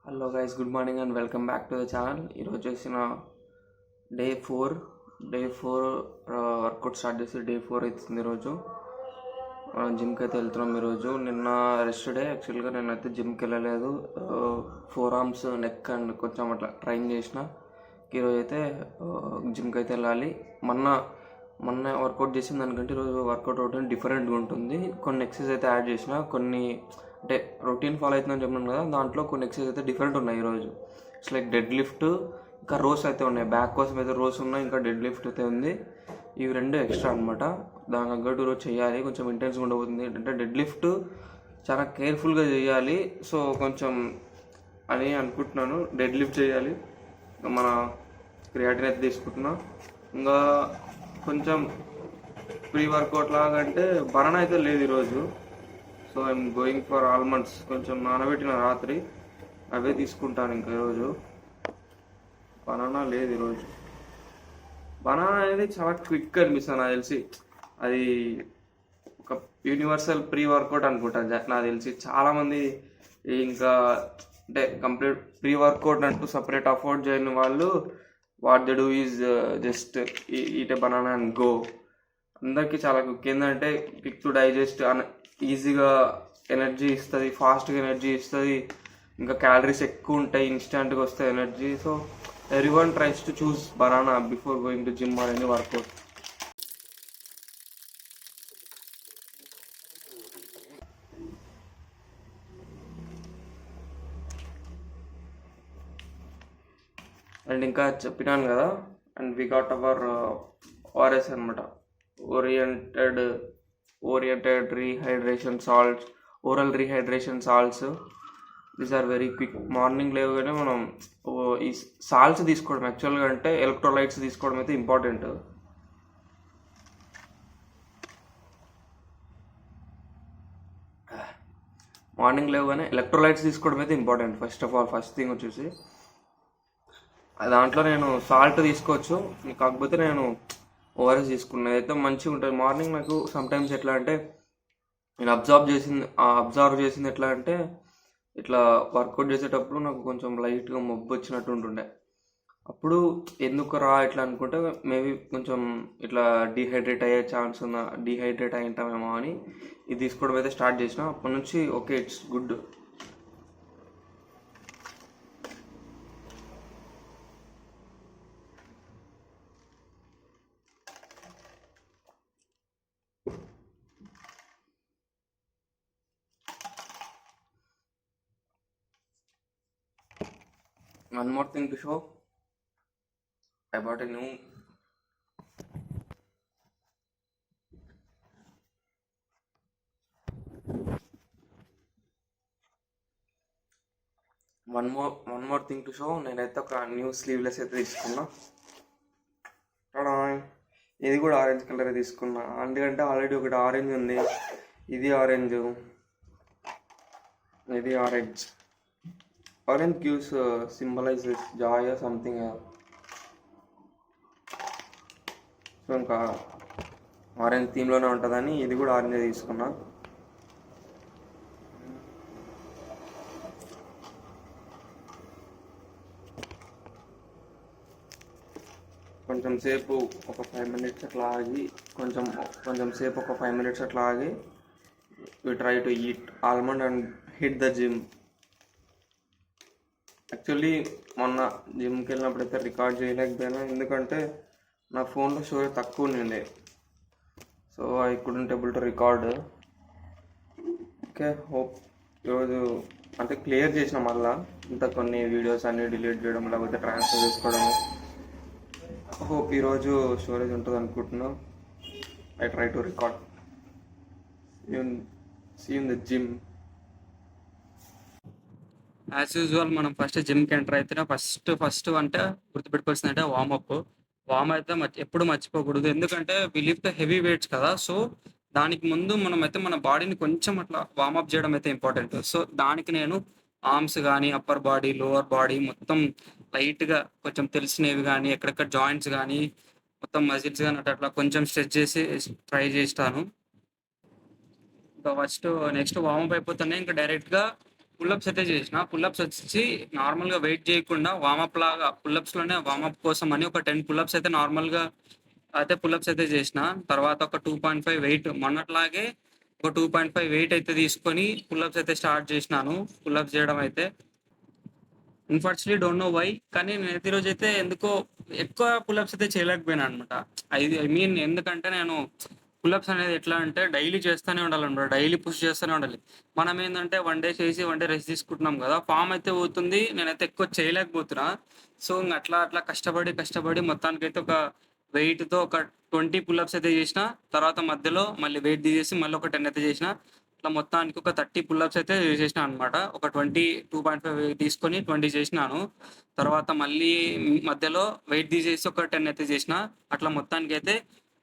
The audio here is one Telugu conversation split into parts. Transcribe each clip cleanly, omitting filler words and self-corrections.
Hello guys, good morning and welcome back to the channel. ఈరోజు చేసిన డే ఫోర్ వర్కౌట్ స్టార్ట్ చేసి డే 4 అవుతుంది. ఈరోజు మనం జిమ్కి అయితే వెళ్తున్నాం. ఈరోజు నిన్న రెస్ట్ డే. యాక్చువల్గా నేనైతే జిమ్కి వెళ్ళలేదు. 4 ఆర్మ్స్, నెక్ అండ్ కొంచెం అట్లా ట్రైన్ చేసిన. ఈరోజు అయితే జిమ్కి అయితే వెళ్ళాలి. మొన్న వర్కౌట్ చేసిన దానికంటే ఈరోజు వర్కౌట్ రొటీన్ డిఫరెంట్గా ఉంటుంది. కొన్ని ఎక్సర్సైజ్ అయితే యాడ్ చేసిన, కొన్ని అంటే రొటీన్ ఫాలో అవుతుందని చెప్పినాను కదా, దాంట్లో కొన్ని ఎక్సర్సైజ్ అయితే డిఫరెంట్ ఉన్నాయి ఈరోజు. ఇట్స్ లైక్ డెడ్ లిఫ్ట్, ఇంకా రోస్ అయితే ఉన్నాయి. బ్యాక్ కోసం అయితే రోస్ ఉన్నాయి, ఇంకా డెడ్ లిఫ్ట్ అయితే ఉంది. ఇవి రెండు ఎక్స్ట్రా అనమాట. దాని తగ్గట్టు ఈరోజు చేయాలి. కొంచెం ఇంటెన్స్గా ఉండబోతుంది. అంటే డెడ్ లిఫ్ట్ చాలా కేర్ఫుల్గా చేయాలి. సో కొంచెం అని అనుకుంటున్నాను. డెడ్ లిఫ్ట్ చేయాలి. మన క్రియాటిన్ అయితే తీసుకుంటున్నా. ఇంకా కొంచెం ప్రీ వర్కౌట్ లాగా అంటే బనానా అయితే లేదు ఈరోజు. So I'm going for almonds. కొంచెం నానబెట్టిన రాత్రి అవే తీసుకుంటాను. ఇంకా ఈరోజు బనానా లేదు. ఈరోజు బనానా అనేది చాలా క్విక్ అనిపిస్తుంది నాకు తెలిసి. అది ఒక యూనివర్సల్ ప్రీ వర్కౌట్ అనుకుంటాను నాకు తెలిసి. చాలామంది ఇంకా అంటే కంప్లీట్ ప్రీ వర్కౌట్ అంటూ సపరేట్ అఫోర్డ్ చేయని వాళ్ళు what they do is just eat a banana and go. అందరికీ చాలా క్విక్. ఏంటంటే క్విక్ టు డైజెస్ట్, ఈజీగా ఎనర్జీ ఇస్తుంది, ఫాస్ట్గా ఎనర్జీ ఇస్తుంది, ఇంకా క్యాలరీస్ ఎక్కువ ఉంటాయి, ఇన్స్టెంట్గా వస్తాయి energy. So everyone tries to choose banana before going to gym or any workout. And ఇంకా చెప్పినాను కదా, and we got our ORS అనమాట, oriented rehydration salts, oral rehydration salts. These are very quick. Morning లేవగానే మనం ఈ సాల్ట్స్ తీసుకోవడం, యాక్చువల్గా అంటే ఎలక్ట్రోలైట్స్ తీసుకోవడం అయితే ఇంపార్టెంట్. మార్నింగ్ లేవగానే ఎలక్ట్రోలైట్స్ తీసుకోవడం అయితే ఇంపార్టెంట్. ఫస్ట్ థింగ్ వచ్చేసి దాంట్లో నేను సాల్ట్ తీసుకోవచ్చు, కాకపోతే నేను ఓఆర్ఎస్ తీసుకున్నది అయితే మంచిగా ఉంటుంది. మార్నింగ్ నాకు సమ్టైమ్స్ ఎట్లా అంటే నేను అబ్జర్వ్ చేసింది ఎట్లా అంటే, ఇట్లా వర్కౌట్ చేసేటప్పుడు నాకు కొంచెం లైట్గా మొబ్బు వచ్చినట్టు ఉంటుండే. అప్పుడు ఎందుకు రా ఇట్లా అనుకుంటే మేబీ కొంచెం ఇట్లా డీహైడ్రేట్ అయ్యే ఛాన్స్ ఉందా, డీహైడ్రేట్ అయి ఉంటామేమో అని ఇది తీసుకోవడం అయితే స్టార్ట్ చేసిన. అప్పటి నుంచి okay, it's good. One more thing to show. I bought a new one more thing to show. నేనైతే ఒక న్యూ స్లీవ్లెస్ అయితే తీసుకున్నా. ఇది కూడా ఆరెంజ్ కలర్ తీసుకున్నా, ఎందుకంటే ఆల్రెడీ ఒకటి ఆరెంజ్ ఉంది. ఇది ఆరెంజ్, ఇది orange. Orange gives symbolises Joy something. So ఇంకా ఆరెంజ్ థీమ్లోనే ఉంటుందని ఇది కూడా ఆరెంజ్ తీసుకున్నా. కొంచెం సేపు ఒక 5 minutes అట్లా ఆగి, కొంచెం సేపు ఒక 5 minutes అట్లా ఆగి we try to eat almond and hit the gym. Actually మొన్న జిమ్కి వెళ్ళినప్పుడు అయితే రికార్డ్ చేయలేకపోయినా, ఎందుకంటే నా ఫోన్లో స్టోరేజ్ తక్కువ ఉండింది. So I couldn't able to record. Okay, hope ఈరోజు అంటే క్లియర్ చేసిన మళ్ళా ఇంత కొన్ని వీడియోస్ అన్నీ డిలీట్ చేయడం, లేకపోతే ట్రాన్స్ఫర్ చేసుకోవడము. హోప్ ఈరోజు స్టోరేజ్ ఉంటుంది అనుకుంటున్నా. I try to record. See in the gym. As usual మనం ఫస్ట్ జిమ్కి ఎంటర్ అయితే ఫస్ట్ అంటే గుర్తుపెట్టుకోవాల్సింది అంటే వామ్ అయితే ఎప్పుడు మర్చిపోకూడదు. ఎందుకంటే వి లిఫ్ట్ హెవీ వెయిట్స్ కదా. సో దానికి ముందు మనం అయితే మన బాడీని కొంచెం అట్లా వార్మప్ చేయడం అయితే ఇంపార్టెంట్. సో దానికి నేను ఆర్మ్స్ కానీ, అప్పర్ బాడీ, లోవర్ బాడీ మొత్తం లైట్గా కొంచెం తెలిసినవి కానీ, ఎక్కడెక్కడ జాయింట్స్ కానీ, మొత్తం మజిల్స్ కానీ అట్లా కొంచెం స్ట్రెచ్ చేసి ట్రై చేస్తాను. ఇంకా నెక్స్ట్ వార్మప్ అయిపోతానే ఇంకా డైరెక్ట్గా పుల్లప్స్ అయితే చేసిన. పుల్లప్స్ వచ్చేసి నార్మల్‌గా వెయిట్ చేయకుండా వార్మప్ లాగా పుల్లప్స్‌లోనే వార్మప్ కోసం అని ఒక 10 పుల్లప్స్ అయితే నార్మల్‌గా అయితే పుల్లప్స్ అయితే చేసిన. తర్వాత ఒక 2.5 వెయిట్ మొన్నట్లాగే ఒక 2.5 వెయిట్ అయితే తీసుకొని పుల్లప్స్ అయితే స్టార్ట్ చేసినాను. పుల్లప్స్ చేయడం అయితే. Unfortunately don't know why. కానీ నేనైతే ఈరోజైతే ఎందుకో ఎక్కువ పుల్లప్స్ అయితే చేయలేకపోయాననమాట. ఐ మీన్ ఎందుకంటే నేను పుల్లప్స్ అనేది ఎట్లా అంటే డైలీ చేస్తూనే ఉండాలనమాట. డైలీ పుష్ చేస్తూనే ఉండాలి. మనం ఏందంటే వన్ డే చేసి వన్ డే రెస్ట్ తీసుకుంటున్నాం కదా! ఫార్మ్ అయితే పోతుంది. నేనైతే ఎక్కువ చేయలేకపోతున్నా. సో, ఇంగ అట్లా అట్లా కష్టపడి మొత్తానికైతే ఒక వెయిట్‌తో ఒక 20 పుల్లప్స్ అయితే చేసిన. తర్వాత మధ్యలో మళ్ళీ వెయిట్ తీసేసి మళ్ళీ ఒక 10 అయితే చేసిన. ఇట్లా మొత్తానికి ఒక 30 పుల్లప్స్ అయితే చేసేసినా అనమాట. ఒక 2.5 తీసుకొని 20 చేసినాను. తర్వాత మళ్ళీ మధ్యలో వెయిట్ తీసేసి ఒక 10 అయితే చేసిన. అట్లా మొత్తానికైతే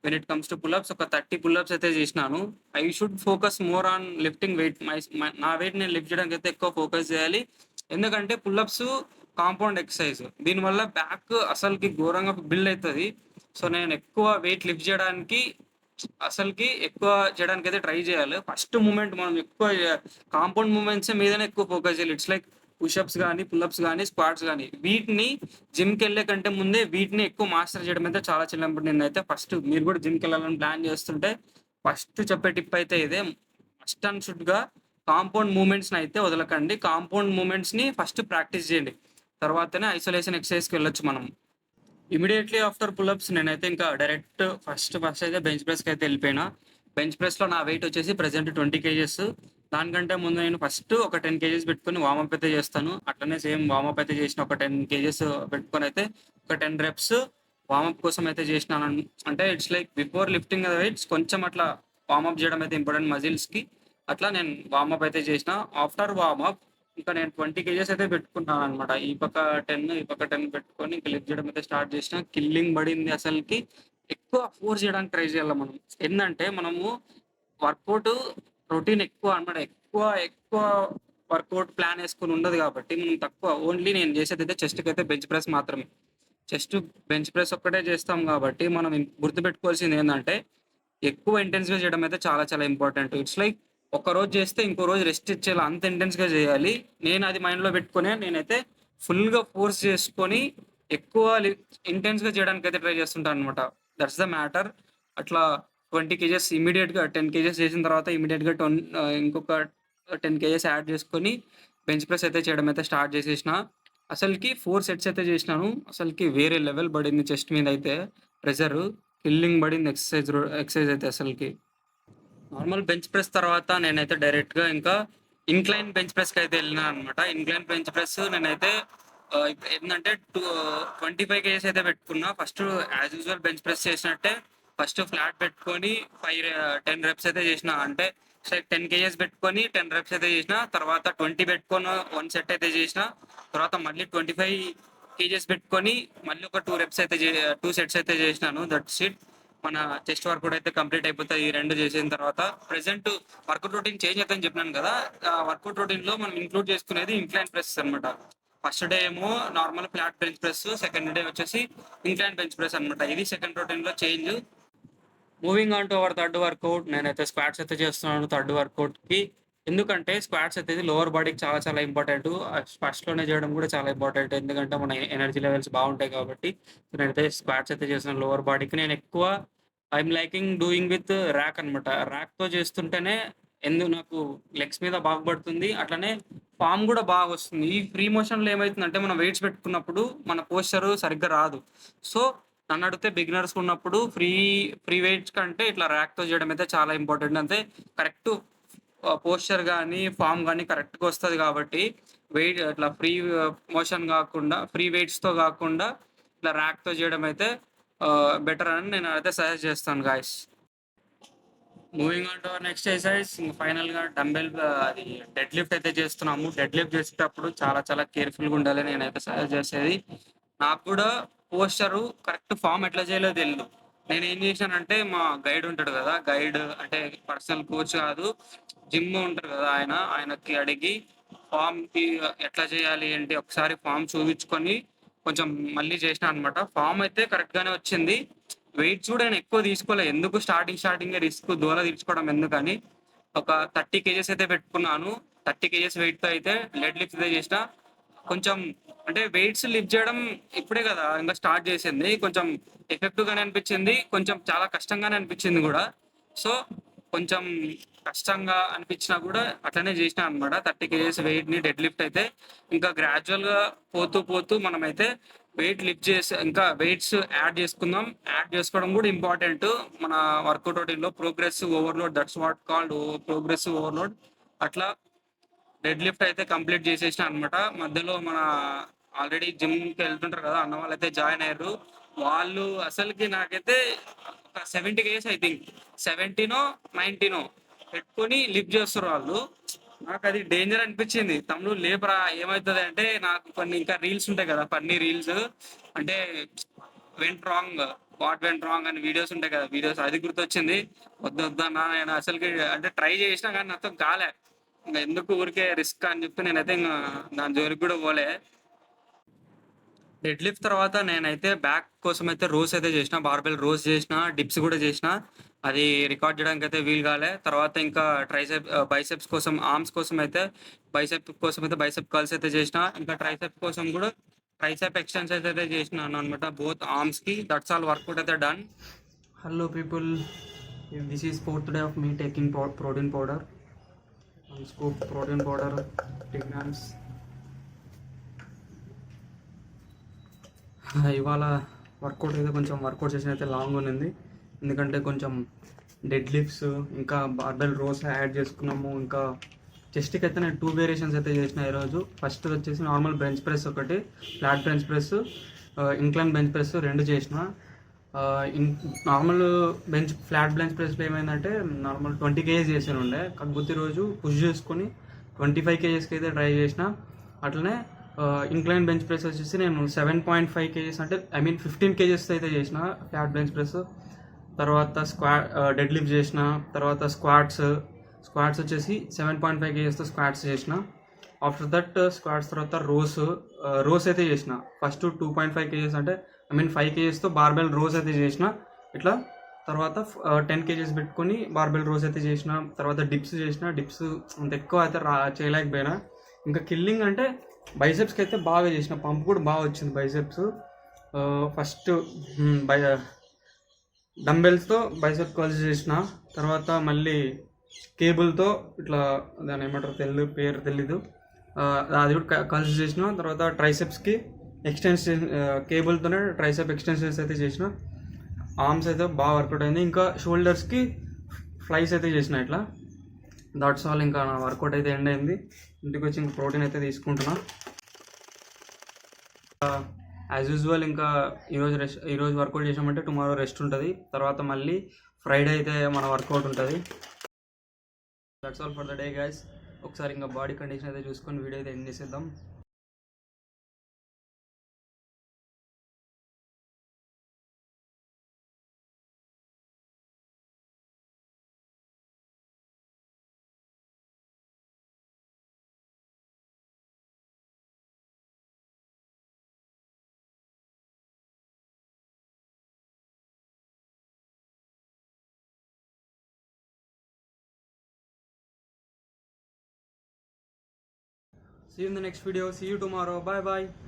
when it comes to pull-ups ఒక 30 పుల్లప్స్ అయితే చేసినాను. I should focus more on lifting weight. నా వెయిట్ నేను లిఫ్ట్ చేయడానికైతే ఎక్కువ ఫోకస్ చేయాలి. ఎందుకంటే పుల్లప్స్ కాంపౌండ్ ఎక్సర్సైజ్. దీనివల్ల బ్యాక్ అసలుకి ఘోరంగా బిల్డ్ అయితది. సో, నేను ఎక్కువ వెయిట్ లిఫ్ట్ చేయడానికి అసలుకి ఎక్కువ చేయడానికైతే ట్రై చేయాలి. ఫస్ట్ మూవ్‌మెంట్ మనం ఎక్కువ కాంపౌండ్ మూవ్‌మెంట్స్ మీదనే ఎక్కువ ఫోకస్ చేయాలి. ఇట్స్ లైక్ పుషప్స్ గాని, పుల్లప్స్ గాని, స్క్వాట్స్ గాని. వీటిని జిమ్‌కెళ్ళే కంటే ముందే వీటిని ఎక్కువ మాస్టర్ చేయడం అయితే చాలా చిన్నప్పుడు నేనైతే ఫస్ట్ మీరు కూడా జిమ్‌కెళ్ళాలని ప్లాన్ చేస్తుంటే ఫస్ట్ చెప్పే టిప్ అయితే ఇదే. మస్ట్ అండ్ షుడ్‌గా కాంపౌండ్ మూవ్‌మెంట్స్‌ని అయితే వదలకండి. కాంపౌండ్ మూవ్‌మెంట్స్‌ని ఫస్ట్ ప్రాక్టీస్ చేయండి. తర్వాతనే ఐసోలేషన్ ఎక్సర్‌సైజ్‌కి వెళ్ళొచ్చు మనం. ఇమ్మీడియేట్‌లీ ఆఫ్టర్ పుల్లప్స్ నేనైతే ఇంకా డైరెక్ట్ ఫస్ట్ అయితే బెంచ్ ప్రెస్‌కైతే ఎళ్ళిపోయినా. బెంచ్ ప్రెస్‌లో నా వెయిట్ వచ్చేసి ప్రెజెంట్ 20 కేజెస్. దానికంటే ముందు నేను ఫస్ట్ ఒక 10 కేజెస్ పెట్టుకొని వార్మప్ అయితే చేస్తాను. అట్లనే సేమ్ వార్మప్ అయితే చేసిన ఒక 10 కేజెస్ పెట్టుకొనైతే ఒక 10 రెప్స్ వార్మప్ కోసం అయితే చేసినాను. అంటే it's like before lifting the weights కొంచెం అట్లా వార్మప్ చేయడం అయితే ఇంపార్టెంట్ మజిల్స్‌కి. అట్లా నేను వార్మప్ అయితే చేసిన. ఆఫ్టర్ వార్మప్ ఇంకా నేను 20 కేజెస్ అయితే పెట్టుకున్నాననమాట. ఈ పక్క 10, ఈ పక్క 10 పెట్టుకొని ఇంక లిఫ్ట్ చేయడం అయితే స్టార్ట్ చేసినా. కిల్లింగ్ పడింది అసలకి. ఎక్కువ ఫోర్స్ చేయడానికి ట్రై చేయాల మనం. ఏందంటే మనము వర్కౌట్ రొటీన్ ఎక్కువ అన్నమాట. ఎక్కువ వర్కౌట్ ప్లాన్ యేసుకొని ఉండదు కాబట్టి మనం తక్కువ ఓన్లీ నేను చేసేదైతే చెస్ట్‌కైతే బెంచ్ ప్రెస్ మాత్రమే. చెస్ట్ బెంచ్ ప్రెస్ ఒక్కటే చేస్తాం కాబట్టి మనం గుర్తుపెట్టుకోవాల్సింది ఏందంటే ఎక్కువ ఇంటెన్స్‌గా చేయడం అయితే చాలా చాలా ఇంపార్టెంట్. ఇట్స్ లైక్ ఒక్కరోజు చేస్తే ఇంకో రోజు రెస్ట్ ఇచ్చేలా అంత ఇంటెన్స్‌గా చేయాలి. నేను అది మైండ్‌లో పెట్టుకొనే నేనైతే ఫుల్‌గా ఫోర్స్ చేసుకొని ఎక్కువ ఇంటెన్స్‌గా చేయడానికైతే ట్రై చేస్తుంటాననమాట. That's the matter. అట్లా 20 కేజెస్ ఇమ్మీడియేట్‌గా 10 కేజెస్ చేసిన తర్వాత ఇమ్మీడియేట్‌గా ఇంకొక 10 కేజెస్ యాడ్ చేసుకొని బెంచ్ ప్రెస్ అయితే చేయడం అయితే స్టార్ట్ చేసేసిన. అసలకి 4 సెట్స్ అయితే చేసినాను. అసలకి వేరే లెవెల్ పడింది చెస్ట్ మీదయితే ప్రెషరు. కిల్లింగ్ పడింది ఎక్సర్సైజ్ అయితే అసలకి. నార్మల్ బెంచ్ ప్రెస్ తర్వాత నేనైతే డైరెక్ట్‌గా ఇంకా ఇంక్లైన్ బెంచ్ ప్రెస్‌కైతే ఎళ్ళినాననమాట. ఇంక్లైన్ బెంచ్ ప్రెస్ నేనైతే ఇప్పుడు ఏందంటే 25 కేజెస్ అయితే పెట్టుకున్నా. First as usual bench press చేసినట్టే ఫస్ట్ ఫ్లాట్ పెట్టుకొని 10 రెప్స్ అయితే చేసినా. అంటే 10 కేజెస్ పెట్టుకొని 10 రెప్స్ అయితే చేసినా. తర్వాత 20 పెట్టుకొని 1 సెట్ అయితే చేసినా. తర్వాత మళ్ళీ 25 కేజెస్ పెట్టుకొని మళ్ళీ ఒక 2 సెట్స్ అయితే చేసినాను. That's it. మన చెస్ట్ వర్కౌట్ అయితే కంప్లీట్ అయిపోతది. ఈ 2 చేసిన తర్వాత ప్రెజెంట్ వర్కౌట్ రొటీన్ చేంజ్ అయితదని చెప్పినాను కదా! ఆ వర్కౌట్ రొటీన్‌లో మనం ఇంక్లూడ్ చేసుకునేది ఇంక్లైన్ ప్రెసెస్ అనమాట. ఫస్ట్ డే ఏమో normal flat bench press, second day వచ్చేసి ఇంక్లైన్ బెంచ్ ప్రెస్ అనమాట. ఇది సెకండ్ రొటీన్‌లో change. Moving on to our third workout. నేనైతే స్క్వాట్స్ అయితే చేస్తున్నాను థర్డ్ వర్కౌట్‌కి. ఎందుకంటే స్క్వాట్స్ అయితే లోవర్ బాడీకి చాలా చాలా ఇంపార్టెంటు. ఫస్ట్‌లోనే చేయడం కూడా చాలా ఇంపార్టెంట్. ఎందుకంటే మన ఎనర్జీ లెవెల్స్ బావుంటాయి కాబట్టి. నేనైతే స్క్వాట్స్ అయితే చేస్తున్నాను లోవర్ బాడీకి. నేను ఎక్కువ I'm liking doing with rack అనమాట. ర్యాక్‌తో చేస్తుంటేనే నాకు లెగ్స్ మీద బాగా పడుతుంది. అట్లనే ఫార్మ్ కూడా బాగొస్తుంది. ఈ ఫ్రీ మోషన్‌లో ఏమైతుందంటే మనం వెయిట్స్ పెట్టుకున్నప్పుడు మన పోస్చర్ సరిగ్గా రాదు. సో, నన్నడిగితే బిగినర్స్ ఉన్నప్పుడు ఫ్రీ వెయిట్స్ కంటే ఇట్లా ర్యాక్‌తో చేయడం అయితే చాలా ఇంపార్టెంట్. అంటే కరెక్ట్ పోస్చర్ గాని, ఫార్మ్ గాని కరెక్ట్‌గా వస్తది కాబట్టి వెయిట్ అట్లా మోషన్ గాకుండా ఫ్రీ వెయిట్స్‌తో గాకుండా ఇట్లా ర్యాక్‌తో చేయడం అయితే బెటర్ అని నేనైతే సజెస్ట్ చేస్తాను guys. Moving on to our next exercise ఫైనల్‌గా అది డెడ్ లిఫ్ట్ అయితే చేస్తున్నాము. డెడ్ లిఫ్ట్ చేసేటప్పుడు చాలా చాలా కేర్‌ఫుల్‌గా ఉండాలి. నేనైతే సజెస్ట్ చేసేది. నాకు కూడా పోస్చరు కరెక్ట్ ఫార్మ్ ఎట్లా చేయాలో తెలీదు. నేనేం చేశానంటే మా గైడ్ ఉంటాడు కదా! గైడ్ అంటే పర్సనల్ కోచ్ కాదు. జిమ్ ఉంటారు కదా! ఆయనకి అడిగి ఫార్మ్‌కి ఎట్లా చేయాలి ఏంటి ఒకసారి ఫార్మ్ చూపించుకొని కొంచెం మళ్ళీ చేసినా అనమాట. ఫార్మ్ అయితే కరెక్ట్‌గానే వచ్చింది. వెయిట్స్ కూడా నేను ఎక్కువ తీసుకోలే. ఎందుకు స్టార్టింగే రిస్క్ దూల తీర్చుకోవడం ఎందుకని ఒక 30 కేజెస్ అయితే పెట్టుకున్నాను. 30 కేజెస్ వెయిట్తో అయితే డెడ్ లిఫ్ట్ అయితే చేసిన. కొంచెం అంటే వెయిట్స్ లిఫ్ట్ చేయడం ఇప్పుడే కదా ఇంకా స్టార్ట్ చేసింది, కొంచెం ఎఫెక్టివ్గానే అనిపించింది, కొంచెం చాలా కష్టంగానే అనిపించింది కూడా. సో కొంచెం కష్టంగా అనిపించినా కూడా అట్లనే చేసిన అనమాట 30 కేజెస్ వెయిట్ని డెడ్ లిఫ్ట్ అయితే. ఇంకా గ్రాడ్యువల్గా పోతూ పోతూ మనమైతే వెయిట్ లిఫ్ట్ చేసి ఇంకా వెయిట్స్ యాడ్ చేసుకుందాం. యాడ్ చేసుకోవడం కూడా ఇంపార్టెంట్ మన వర్కౌట్ రొటీన్లో. Progressive overload, that's what called progressive overload. అట్లా డెడ్ లిఫ్ట్ అయితే కంప్లీట్ చేసేసిన అనమాట. మధ్యలో మన ఆల్రెడీ జిమ్కి వెళ్తుంటారు కదా అన్న వాళ్ళు అయితే జాయిన్ అయ్యారు. వాళ్ళు అసలుకి నాకైతే ఒక 70 కేజెస్ ఐ థింక్ 17 19 పెట్టుకొని లిఫ్ట్ చేస్తారు వాళ్ళు. నాకు అది డేంజర్ అనిపించింది. తమ్ముడు లేపరా ఏమవుతుంది అంటే, నాకు కొన్ని ఇంకా రీల్స్ ఉంటాయి కదా ఫన్నీ రీల్స్, అంటే went wrong, what went wrong అని వీడియోస్ ఉంటాయి కదా, వీడియోస్ అది గుర్తొచ్చింది. వద్దు వద్దన్నా నేను అసలుకి అంటే ట్రై చేసినా కానీ నాతో కాలే. ఇంకా ఎందుకు ఊరికే రిస్క్ అని చెప్పి నేనైతే ఇంకా దాని జోలికి కూడా పోలే. డెడ్ లిఫ్ట్ తర్వాత నేనైతే బ్యాక్ కోసం అయితే రోస్ అయితే చేసిన, బార్బెల్ రోస్ చేసిన, డిప్స్ కూడా చేసిన. అది రికార్డ్ చేయడానికి అయితే వీలు కాలే. తర్వాత ఇంకా ట్రైసెప్ బైసెప్స్ కోసం, ఆర్మ్స్ కోసం అయితే బైసెప్ కర్ల్స్ అయితే చేసిన. ఇంకా ట్రైసెప్ కోసం కూడా ట్రైసెప్ ఎక్స్టెన్షన్స్ అయితే చేసినాను అనమాట, బోత్ ఆర్మ్స్కి. దట్స్ ఆల్ వర్కౌట్ అయితే done. Hello people, this is fourth day of me taking protein powder. One scoop protein powder, 50 grams. ఇవాళ వర్కౌట్ అయితే కొంచెం వర్కౌట్ సెషన్ అయితే లాంగ్ ఉంది, ఎందుకంటే కొంచెం డెడ్ లిఫ్ట్స్ ఇంకా బార్బెల్ రోస్ యాడ్ చేసుకున్నాము. ఇంకా చెస్ట్కి అయితే నేను 2 వేరియేషన్స్ అయితే చేసిన ఈరోజు. ఫస్ట్ వచ్చేసి నార్మల్ బెంచ్ ప్రెస్ ఒకటి, flat bench press, incline bench press 2 చేసిన. నార్మల్ ఫ్లాట్ బెంచ్ ప్రెస్లో ఏమైందంటే నార్మల్ 20 కేజెస్ చేసాను ఉండే, కాకపోతే రోజు పుష్ చేసుకొని 25 కేజెస్కి అయితే ట్రై చేసిన. అట్లనే ఇంక్లైన్ బెంచ్ ప్రెస్ వచ్చేసి నేను 7.5 కేజెస్ అంటే 15 కేజెస్ అయితే చేసిన ఫ్లాట్ బెంచ్ ప్రెస్. తర్వాత డెడ్ లిఫ్ట్ చేసిన. తర్వాత స్క్వాట్స్ వచ్చేసి 7.5 కేజెస్తో స్క్వాట్స్ చేసిన. ఆఫ్టర్ దట్ స్క్వాట్స్ తర్వాత రోస్ అయితే చేసిన. ఫస్ట్ 2.5 కేజెస్ అంటే 5 కేజెస్తో బార్బెల్ రోస్ అయితే చేసిన ఇట్లా. తర్వాత 10 కేజెస్ పెట్టుకొని బార్బెల్ రోస్ అయితే చేసిన. తర్వాత డిప్స్ చేసిన. డిప్స్ అంత ఎక్కువ అయితే చేయలేకపోయినా. ఇంకా కిల్లింగ్ అంటే బైసెప్స్కి అయితే బాగా చేసిన, పంప్ కూడా బాగా వచ్చింది బైసెప్స్. ఫస్ట్ డంబెల్స్తో బైసెప్ కర్ల్స్ చేసిన. తర్వాత మళ్ళీ కేబుల్తో ఇట్లా దాని ఏమంటారు పేరు తెలీదు, అది కూడా కర్ల్స్ చేసిన. తర్వాత ట్రైసెప్స్కి కేబుల్తోనే ట్రైసెప్ ఎక్స్టెన్షన్స్ అయితే చేసిన. ఆర్మ్స్ అయితే బాగా వర్కౌట్ అయింది. ఇంకా షోల్డర్స్కి ఫ్లైస్ అయితే చేసిన ఇట్లా. That's all. ఇంకా నా వర్కౌట్ అయితే ఎండ్ అయింది. ఇంటికి వచ్చి ఇంకా ప్రోటీన్ అయితే తీసుకుంటున్నా యాజ్ యూజువల్. ఇంకా ఈరోజు వర్కౌట్ చేసామంటే టుమారో రెస్ట్ ఉంటుంది. తర్వాత మళ్ళీ ఫ్రైడే అయితే మన వర్కౌట్ ఉంటుంది. That's all for the day guys. ఒకసారి ఇంకా బాడీ కండిషన్ అయితే చూసుకొని వీడియో అయితే ఎండ్ చేసేద్దాం. See you in the next video. See you tomorrow. Bye bye.